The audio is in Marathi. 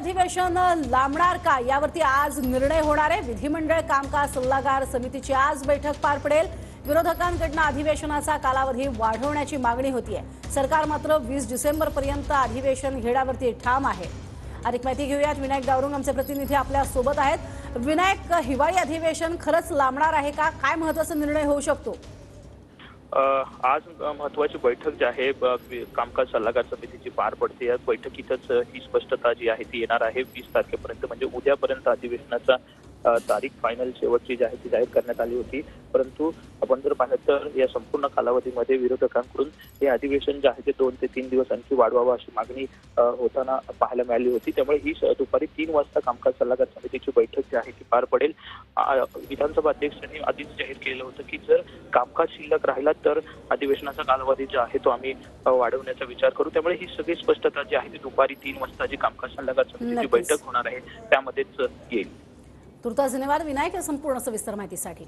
अधिवेशन लांबणार का यावरती आज निर्णय होणार आहे। विधिमंडळ कामकाज सल्लागार समितीची आज बैठक पार पडेल। विरोधकांकडून अधिवेशनाचा कालावधी वाढवण्याची मागणी होतीये। सरकार मात्र 20 डिसेंबर पर्यंत अधिवेशन घेण्यावरती ठाम आहे। अधिक माहिती घेऊयात, विनायक गावरुंग आमचे प्रतिनिधी आपल्या सोबत आहेत। विनायक, हिवाळी अधिवेशन खरंच लांबणार आहे का? काय महत्त्वाचा निर्णय होऊ शकतो? आज महत्वाची बैठक जी आहे कामकाज सल्लागार समितीची पार पडते। या बैठकीतच ही स्पष्टता जी आहे ती येणार आहे। 20 तारखेपर्यंत म्हणजे उद्यापर्यंत अधिवेशनाचा तारीख फायनल शेवटची जी आहे ती जाहीर करण्यात आली होती। परंतु आपण जर पाहिलं तर या संपूर्ण कालावधीमध्ये विरोधकांकडून हे अधिवेशन जे आहे ते 2 ते 3 दिवस आणखी वाढवावं अशी मागणी होताना पाहायला मिळाली होती। त्यामुळे ही दुपारी 3 वाजता कामकाज सल्लागार समितीची बैठक जी आहे ती पार पडेल। विधानसभा अध्यक्षांनी आधीच जाहीर केलं होतं की जर कामकाज शिल्लक राहिला तर अधिवेशनाचा कालावधी जो आहे तो आम्ही वाढवण्याचा विचार करू। त्यामुळे ही सगळी स्पष्टता जी आहे ती दुपारी 3 वाजता जी कामकाज सल्लागार समितीची बैठक होणार आहे त्यामध्येच येईल। तुर्तास धन्यवाद विनायक, संपूर्ण सविस्तर माहितीसाठी।